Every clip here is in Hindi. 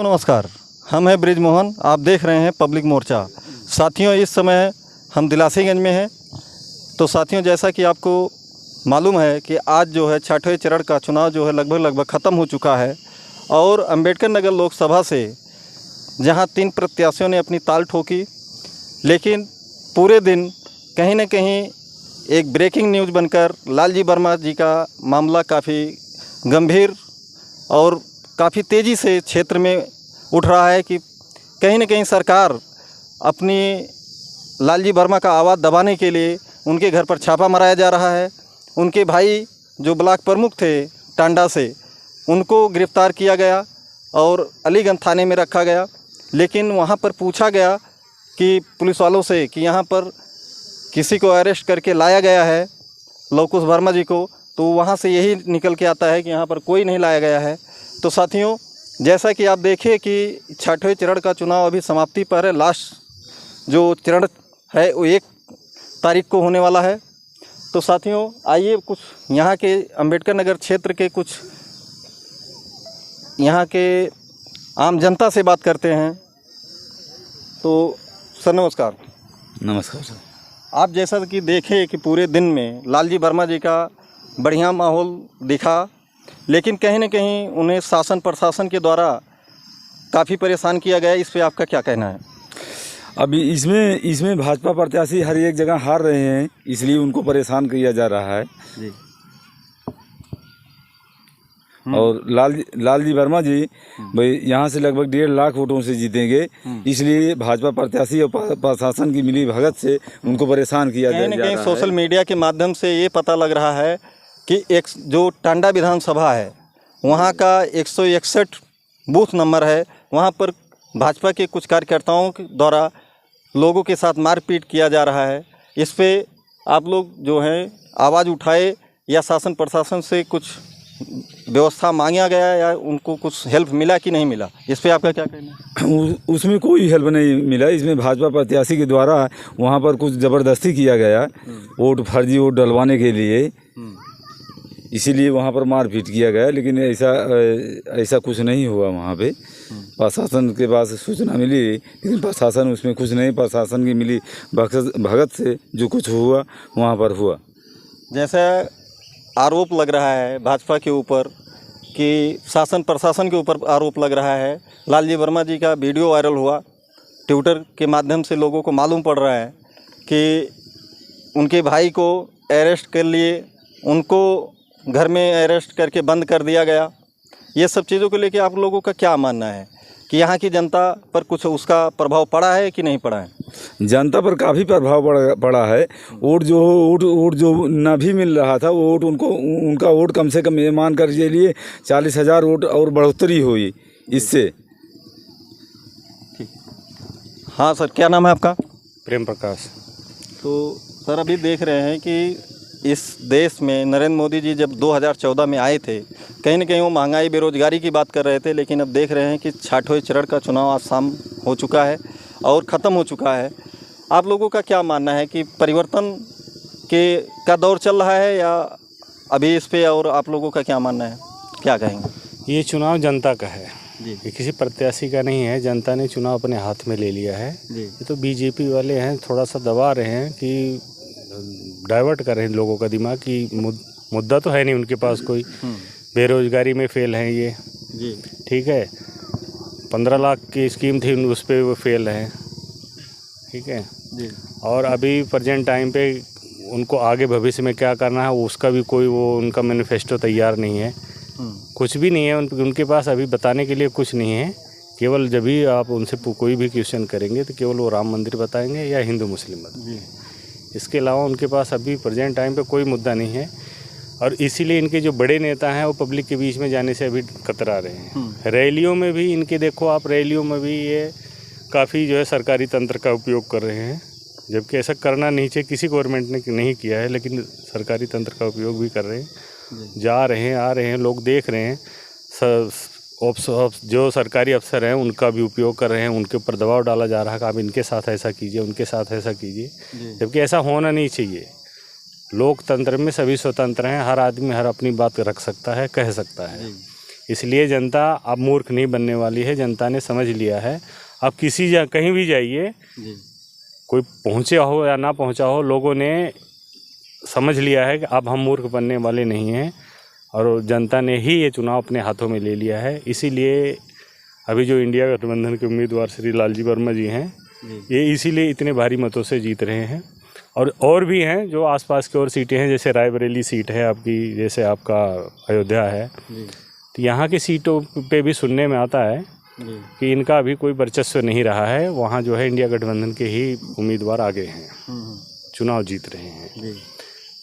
नमस्कार, हम हैं ब्रिजमोहन। आप देख रहे हैं पब्लिक मोर्चा। साथियों, इस समय हम दिलासीगंज में हैं। तो साथियों, जैसा कि आपको मालूम है कि आज जो है 6ठवें चरण का चुनाव जो है लगभग ख़त्म हो चुका है और अंबेडकर नगर लोकसभा से जहां 3 प्रत्याशियों ने अपनी ताल ठोकी, लेकिन पूरे दिन कहीं न कहीं एक ब्रेकिंग न्यूज़ बनकर लालजी वर्मा जी का मामला काफ़ी गंभीर और काफ़ी तेज़ी से क्षेत्र में उठ रहा है कि कहीं न कहीं सरकार अपनी लालजी वर्मा का आवाज़ दबाने के लिए उनके घर पर छापा मराया जा रहा है। उनके भाई जो ब्लॉक प्रमुख थे टांडा से, उनको गिरफ़्तार किया गया और अलीगंज थाने में रखा गया। लेकिन वहाँ पर पूछा गया कि पुलिस वालों से कि यहाँ पर किसी को अरेस्ट करके लाया गया है, लवकुश वर्मा जी को, तो वहाँ से यही निकल के आता है कि यहाँ पर कोई नहीं लाया गया है। तो साथियों, जैसा कि आप देखें कि 6ठवें चरण का चुनाव अभी समाप्ति पर है। लास्ट जो चरण है वो 1 तारीख को होने वाला है। तो साथियों, आइए कुछ यहाँ के अंबेडकर नगर क्षेत्र के कुछ यहाँ के आम जनता से बात करते हैं। तो सर नमस्कार। नमस्कार सर। आप जैसा कि देखें कि पूरे दिन में लालजी वर्मा जी का बढ़िया माहौल दिखा, लेकिन कहीं न कहीं उन्हें शासन प्रशासन के द्वारा काफ़ी परेशान किया गया। इस पे आपका क्या कहना है? अभी इसमें भाजपा प्रत्याशी हर एक जगह हार रहे हैं, इसलिए उनको परेशान किया जा रहा है जी। और लालजी वर्मा जी भाई यहाँ से लगभग 1.5 लाख वोटों से जीतेंगे, इसलिए भाजपा प्रत्याशी और प्रशासन की मिली भगत से उनको परेशान किया जा रहा है। कहीं न कहीं सोशल मीडिया के माध्यम से ये पता लग रहा है कि एक जो टांडा विधानसभा है वहाँ का 161 बूथ नंबर है, वहाँ पर भाजपा के कुछ कार्यकर्ताओं के द्वारा लोगों के साथ मारपीट किया जा रहा है। इस पे आप लोग जो हैं आवाज़ उठाए या शासन प्रशासन से कुछ व्यवस्था मांगा गया या उनको कुछ हेल्प मिला कि नहीं मिला? इस पे आपका क्या कहना है? उसमें कोई हेल्प नहीं मिला। इसमें भाजपा प्रत्याशी के द्वारा वहाँ पर कुछ ज़बरदस्ती किया गया, फर्जी वोट डलवाने के लिए, इसीलिए वहाँ पर मारपीट किया गया। लेकिन ऐसा कुछ नहीं हुआ। वहाँ पे प्रशासन के पास सूचना मिली, लेकिन प्रशासन उसमें कुछ नहीं, प्रशासन की मिली भगत से जो कुछ हुआ वहाँ पर हुआ। जैसा आरोप लग रहा है भाजपा के ऊपर कि शासन प्रशासन के ऊपर आरोप लग रहा है, लालजी वर्मा जी का वीडियो वायरल हुआ, ट्विटर के माध्यम से लोगों को मालूम पड़ रहा है कि उनके भाई को अरेस्ट कर लिए, उनको घर में अरेस्ट करके बंद कर दिया गया। ये सब चीज़ों को लेके आप लोगों का क्या मानना है कि यहाँ की जनता पर कुछ उसका प्रभाव पड़ा है कि नहीं पड़ा है? जनता पर काफ़ी प्रभाव पड़ा है। वोट जो ना भी मिल रहा था वो वोट उनका वोट कम से कम ये मान कर चलिए 40,000 वोट और बढ़ोतरी हुई इससे। हाँ सर, क्या नाम है आपका? प्रेम प्रकाश। तो सर, अभी देख रहे हैं कि इस देश में नरेंद्र मोदी जी जब 2014 में आए थे, कहीं न कहीं वो महंगाई बेरोजगारी की बात कर रहे थे, लेकिन अब देख रहे हैं कि 6ठवें चरण का चुनाव आज शाम हो चुका है और ख़त्म हो चुका है। आप लोगों का क्या मानना है कि परिवर्तन का दौर चल रहा है या अभी इस पे, और आप लोगों का क्या मानना है, क्या कहेंगे? ये चुनाव जनता का है जी। ये किसी प्रत्याशी का नहीं है। जनता ने चुनाव अपने हाथ में ले लिया है जी। ये तो बीजेपी वाले हैं, थोड़ा सा दबा रहे हैं कि डाइवर्ट कर रहे हैं लोगों का दिमाग कि मुद्दा तो है नहीं उनके पास कोई, बेरोजगारी में फेल हैं ये। जी। ठीक है, 15 लाख की स्कीम थी, उस पर वो फेल हैं। ठीक है जी। और अभी प्रेजेंट टाइम पे उनको आगे भविष्य में क्या करना है उसका भी कोई वो उनका मैनिफेस्टो तैयार नहीं है, कुछ भी नहीं है उनके पास अभी बताने के लिए कुछ नहीं है। केवल जब भी आप उनसे कोई भी क्वेश्चन करेंगे तो केवल वो राम मंदिर बताएंगे या हिंदू मुस्लिम बताएंगे। इसके अलावा उनके पास अभी प्रेजेंट टाइम पे कोई मुद्दा नहीं है और इसीलिए इनके जो बड़े नेता हैं वो पब्लिक के बीच में जाने से अभी कतरा रहे हैं। रैलियों में भी इनके देखो आप, रैलियों में भी ये काफ़ी जो है सरकारी तंत्र का उपयोग कर रहे हैं, जबकि ऐसा करना नहीं चाहिए, किसी गवर्नमेंट ने नहीं किया है, लेकिन सरकारी तंत्र का उपयोग भी कर रहे हैं। जा रहे हैं, आ रहे हैं, लोग देख रहे हैं। जो सरकारी अफसर हैं उनका भी उपयोग कर रहे हैं, उनके ऊपर दबाव डाला जा रहा है कि आप इनके साथ ऐसा कीजिए, उनके साथ ऐसा कीजिए, जबकि ऐसा होना नहीं चाहिए। लोकतंत्र में सभी स्वतंत्र हैं, हर आदमी हर अपनी बात रख सकता है, कह सकता है। इसलिए जनता अब मूर्ख नहीं बनने वाली है, जनता ने समझ लिया है। अब कहीं भी जाइए, कोई पहुँचे हो या ना पहुँचा हो, लोगों ने समझ लिया है कि अब हम मूर्ख बनने वाले नहीं हैं और जनता ने ही ये चुनाव अपने हाथों में ले लिया है। इसीलिए अभी जो इंडिया गठबंधन के उम्मीदवार श्री लालजी वर्मा जी हैं, ये इसीलिए इतने भारी मतों से जीत रहे हैं। और भी हैं जो आसपास की और सीटें हैं, जैसे रायबरेली सीट है आपकी, जैसे आपका अयोध्या है, तो यहाँ की सीटों पे भी सुनने में आता है कि इनका अभी कोई वर्चस्व नहीं रहा है। वहाँ जो है इंडिया गठबंधन के ही उम्मीदवार आगे हैं, चुनाव जीत रहे हैं।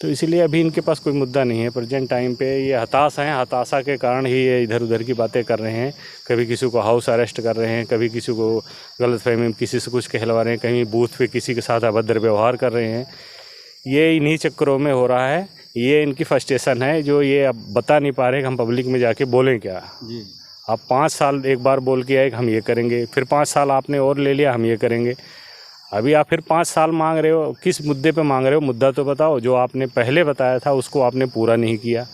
तो इसीलिए अभी इनके पास कोई मुद्दा नहीं है प्रेजेंट टाइम पे। ये हताश हैं, हताशा के कारण ही ये इधर उधर की बातें कर रहे हैं। कभी किसी को हाउस अरेस्ट कर रहे हैं, कभी किसी को गलतफहमी में किसी से कुछ कहलवा रहे हैं, कहीं बूथ पे किसी के साथ अभद्र व्यवहार कर रहे हैं। ये इन्हीं चक्करों में हो रहा है। ये इनकी फ्रस्ट्रेशन है जो ये अब बता नहीं पा रहे कि हम पब्लिक में जाके बोलें क्या। आप 5 साल एक बार बोल के आए कि हम ये करेंगे, फिर 5 साल आपने और ले लिया हम ये करेंगे। अभी आप फिर 5 साल मांग रहे हो, किस मुद्दे पे मांग रहे हो? मुद्दा तो बताओ। जो आपने पहले बताया था उसको आपने पूरा नहीं किया,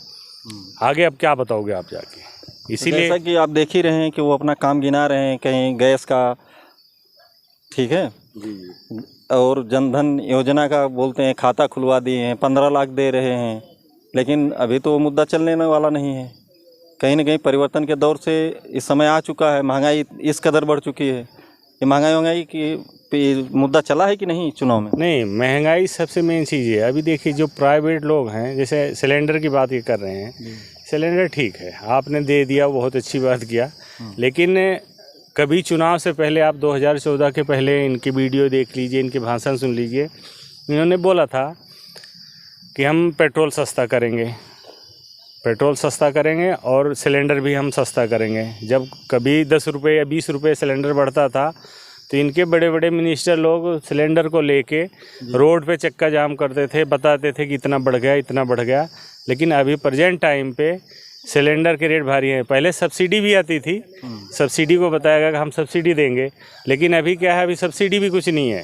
आगे अब क्या बताओगे आप जाके? इसीलिए जैसा कि आप देख ही रहे हैं कि वो अपना काम गिना रहे हैं, कहीं गैस का, ठीक है, और जनधन योजना का बोलते हैं खाता खुलवा दिए हैं, 15 लाख दे रहे हैं, लेकिन अभी तो वो मुद्दा चलने वाला नहीं है। कहीं ना कहीं परिवर्तन के दौर से इस समय आ चुका है। महंगाई इस कदर बढ़ चुकी है कि महंगाई की मुद्दा चला है कि नहीं चुनाव में? नहीं, महंगाई सबसे मेन चीज़ है। अभी देखिए जो प्राइवेट लोग हैं, जैसे सिलेंडर की बात ये कर रहे हैं, सिलेंडर ठीक है आपने दे दिया, बहुत अच्छी बात किया, लेकिन कभी चुनाव से पहले आप 2014 के पहले इनकी वीडियो देख लीजिए, इनके भाषण सुन लीजिए। इन्होंने बोला था कि हम पेट्रोल सस्ता करेंगे, पेट्रोल सस्ता करेंगे और सिलेंडर भी हम सस्ता करेंगे। जब कभी 10 रुपये या 20 रुपये सिलेंडर बढ़ता था तो इनके बड़े बड़े मिनिस्टर लोग सिलेंडर को लेके रोड पे चक्का जाम करते थे, बताते थे कि इतना बढ़ गया, इतना बढ़ गया। लेकिन अभी प्रेजेंट टाइम पे सिलेंडर के रेट भारी हैं। पहले सब्सिडी भी आती थी, सब्सिडी को बताया गया कि हम सब्सिडी देंगे, लेकिन अभी क्या है, अभी सब्सिडी भी कुछ नहीं है।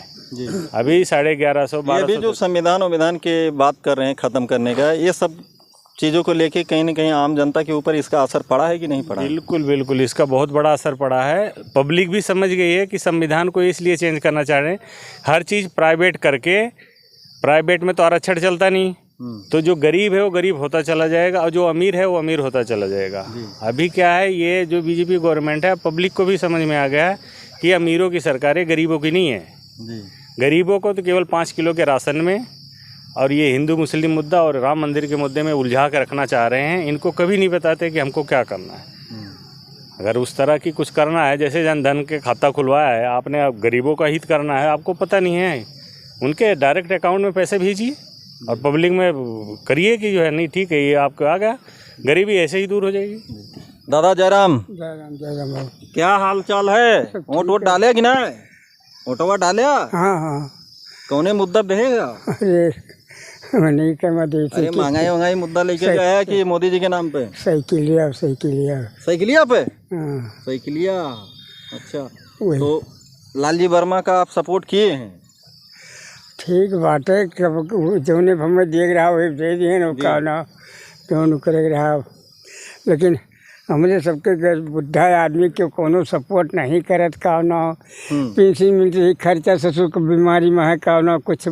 अभी 1150-1200। ये भी जो संविधान के बात कर रहे हैं ख़त्म करने का, ये सब चीज़ों को लेके कहीं ना कहीं आम जनता के ऊपर इसका असर पड़ा है कि नहीं पड़ा? बिल्कुल बिल्कुल, इसका बहुत बड़ा असर पड़ा है। पब्लिक भी समझ गई है कि संविधान को इसलिए चेंज करना चाह रहे हैं। हर चीज़ प्राइवेट करके, प्राइवेट में तो आरक्षण चलता नहीं, तो जो गरीब है वो गरीब होता चला जाएगा और जो अमीर है वो अमीर होता चला जाएगा। अभी क्या है, ये जो बीजेपी गवर्नमेंट है, पब्लिक को भी समझ में आ गया है कि अमीरों की सरकार है, गरीबों की नहीं है। गरीबों को तो केवल 5 किलो के राशन में और ये हिंदू मुस्लिम मुद्दा और राम मंदिर के मुद्दे में उलझा कर रखना चाह रहे हैं। इनको कभी नहीं बताते कि हमको क्या करना है। अगर उस तरह की कुछ करना है, जैसे जनधन के खाता खुलवाया है आपने, अब गरीबों का हित करना है, आपको पता नहीं है, उनके डायरेक्ट अकाउंट में पैसे भेजिए और पब्लिक में करिए कि जो है नहीं ठीक है, ये आपको आ गया, गरीबी ऐसे ही दूर हो जाएगी। दादा जयराम, जयराम क्या हाल चाल है? वोट डाले कि ना? वोटवा डाले? हाँ कौने मुद्दा देगा? नहीं कर अरे महंगाई मुद्दा लेके गया है कि मोदी जी के नाम पे? साइकिलिया साइकिलिया पे? साइकिलिया, अच्छा। तो लालजी वर्मा का आप सपोर्ट किए हैं? ठीक बात है, जो ने हमें देख रहा वही दे दिए ना, का ना क्यों करे रहा। लेकिन हमने सबके बुढ़ा आदमी के कोनो सपोर्ट नहीं करत, का ना पेंशन मिलती है, खर्चा ससुर को बीमारी में है, का ना कुछ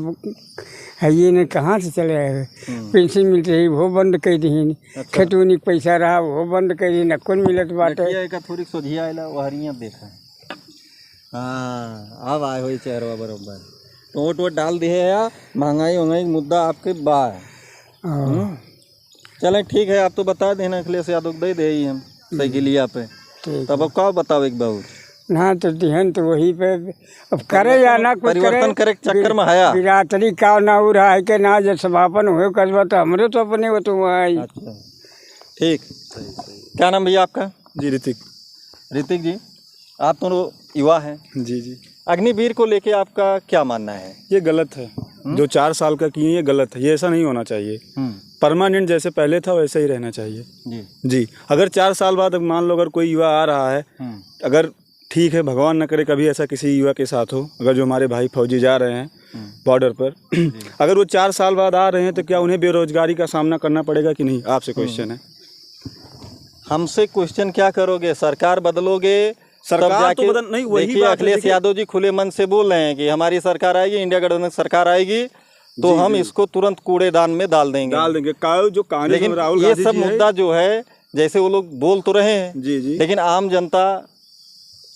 है, ये ने कहाँ से चले आए। पेंशन मिलती है वो बंद कर दी, खेतूनी पैसा रहा वो बंद कर दी, न कौन मिलत बाटे। थोड़ी सोझिया आयला वहरियाँ देखा। हाँ, अब आए हो चेहरा बराबर। तो वोट डाल दिए या महंगाई मुद्दा आपके बा है? चलें ठीक है, आप तो बता देना, अखिलेश यादव दे दे ही हम साइकिलिया पे। तब अब क्या बताओ एक बाबू ना, तो दिहन तो वही पे अब करे या ना कुछ परिवर्तन करे चक्कर में आया बिरादरी का ना हो रहा है कि ना, जब समापन हुए करवा तो हमरे तो अपने वो तो वहाँ। अच्छा ठीक, क्या नाम भैया आपका? जी ऋतिक जी, आप तो युवा हैं। जी। अग्निवीर को लेके आपका क्या मानना है? ये गलत है, जो 4 साल का किए ये गलत है, ये ऐसा नहीं होना चाहिए। परमानेंट जैसे पहले था वैसे ही रहना चाहिए। जी, अगर 4 साल बाद मान लो अगर कोई युवा आ रहा है, अगर ठीक है, भगवान न करे कभी ऐसा किसी युवा के साथ हो, अगर जो हमारे भाई फौजी जा रहे हैं बॉर्डर पर, अगर वो 4 साल बाद आ रहे हैं तो क्या उन्हें बेरोजगारी का सामना करना पड़ेगा कि नहीं? आपसे क्वेश्चन है। हमसे क्वेश्चन क्या करोगे? सरकार बदलोगे सरकार तब जाके तो बदल नहीं, वही देखिए बात है, अखिलेश देखिए। यादव जी खुले मन से बोल रहे हैं कि हमारी सरकार आएगी, इंडिया गठबंधन सरकार आएगी तो हम इसको तुरंत कूड़ेदान में डाल देंगे। जो कांग्रेस लेकिन में राहुल ये गांधी सब जी है, मुद्दा जो है, जैसे वो लोग बोल तो रहे हैं, जी जी, लेकिन आम जनता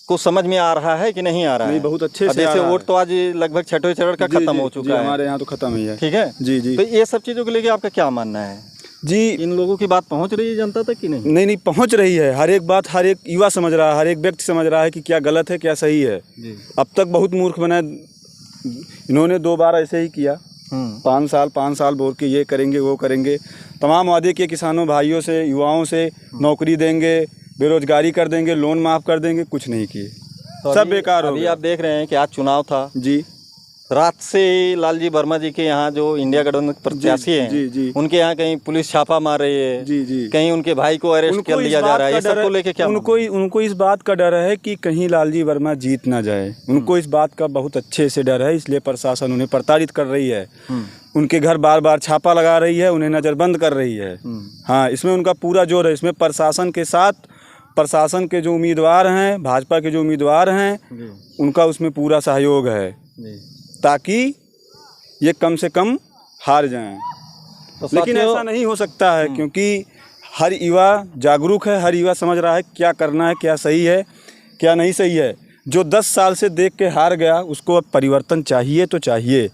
को समझ में आ रहा है कि नहीं आ रहा नहीं है? बहुत अच्छे अब से आ जैसे रहा वोट है। तो आज लगभग छठवें चरण का जी, खत्म जी, हो जी, चुका है, हमारे यहाँ तो खत्म ही है। ठीक है जी जी तो ये सब चीज़ों को लेके आपका क्या मानना है? जी, इन लोगों की बात पहुंच रही है जनता तक कि नहीं? नहीं नहीं पहुंच रही है। हर एक बात हर एक युवा समझ रहा है, हर एक व्यक्ति समझ रहा है कि क्या गलत है क्या सही है। जी। अब तक बहुत मूर्ख बना, इन्होंने 2 बार ऐसे ही किया, 5 साल बोल के ये करेंगे वो करेंगे, तमाम वादे किए किसानों भाइयों से, युवाओं से, नौकरी देंगे, बेरोजगारी कर देंगे, लोन माफ़ कर देंगे, कुछ नहीं किए, तो सब अभी- बेकार हो अभी गया। आप देख रहे हैं कि आज चुनाव था, जी रात से ही लालजी वर्मा जी के यहाँ जो इंडिया गठबंधन प्रत्याशी हैं, जी, जी। उनके यहाँ कहीं पुलिस छापा मार रही है, जी जी, कहीं उनके भाई को अरेस्ट कर इस लिया जा बात रहा है, का ये डर सबको लेके क्या उनको इस बात का डर है कि कहीं लालजी वर्मा जीत ना जाए। उनको इस बात का बहुत अच्छे से डर है, इसलिए प्रशासन उन्हें प्रताड़ित कर रही है, उनके घर बार बार छापा लगा रही है, उन्हें नज़रबंद कर रही है। हाँ, इसमें उनका पूरा जोर है। इसमें प्रशासन के साथ, प्रशासन के जो उम्मीदवार हैं, भाजपा के जो उम्मीदवार हैं, उनका उसमें पूरा सहयोग है, ताकि ये कम से कम हार जाएं। तो लेकिन साथियों, ऐसा नहीं हो सकता है, क्योंकि हर युवा जागरूक है, हर युवा समझ रहा है क्या करना है, क्या सही है क्या नहीं सही है। जो 10 साल से देख के हार गया, उसको अब परिवर्तन चाहिए तो चाहिए,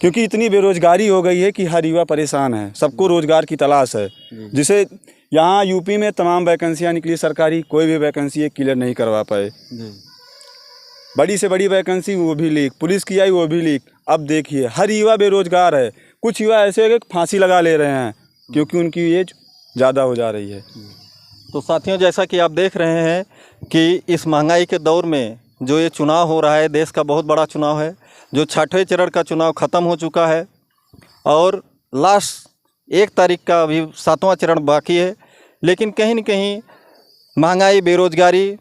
क्योंकि इतनी बेरोजगारी हो गई है कि हर युवा परेशान है, सबको रोजगार की तलाश है। जिसे यहाँ यूपी में तमाम वैकेंसियाँ निकली सरकारी, कोई भी वैकेंसी क्लियर नहीं करवा पाए। बड़ी से बड़ी वैकेंसी वो भी लीक, पुलिस की आई वो भी लीक। अब देखिए हर युवा बेरोजगार है, कुछ युवा ऐसे है कि फांसी लगा ले रहे हैं क्योंकि उनकी एज ज़्यादा हो जा रही है। तो साथियों, जैसा कि आप देख रहे हैं कि इस महंगाई के दौर में जो ये चुनाव हो रहा है, देश का बहुत बड़ा चुनाव है, जो छठवें चरण का चुनाव ख़त्म हो चुका है और लास्ट 1 तारीख का अभी 7वां चरण बाकी है। लेकिन कहीं न कहीं महंगाई, बेरोजगारी,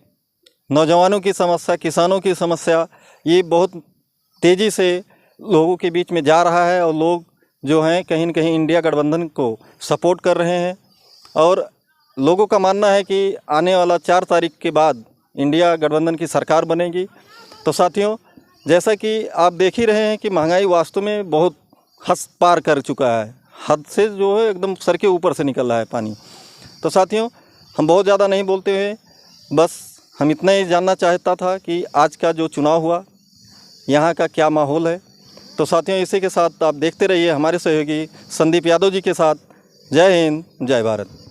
नौजवानों की समस्या, किसानों की समस्या, ये बहुत तेज़ी से लोगों के बीच में जा रहा है और लोग जो हैं कहीं न कहीं इंडिया गठबंधन को सपोर्ट कर रहे हैं। और लोगों का मानना है कि आने वाला 4 तारीख के बाद इंडिया गठबंधन की सरकार बनेगी। तो साथियों, जैसा कि आप देख ही रहे हैं कि महंगाई वास्तव में बहुत हद पार कर चुका है, हद से जो है एकदम सर के ऊपर से निकल रहा है पानी। तो साथियों, हम बहुत ज़्यादा नहीं बोलते हुए बस हम इतना ही जानना चाहता था कि आज का जो चुनाव हुआ यहाँ का क्या माहौल है। तो साथियों, इसी के साथ आप देखते रहिए हमारे सहयोगी संदीप यादव जी के साथ। जय हिंद, जय भारत।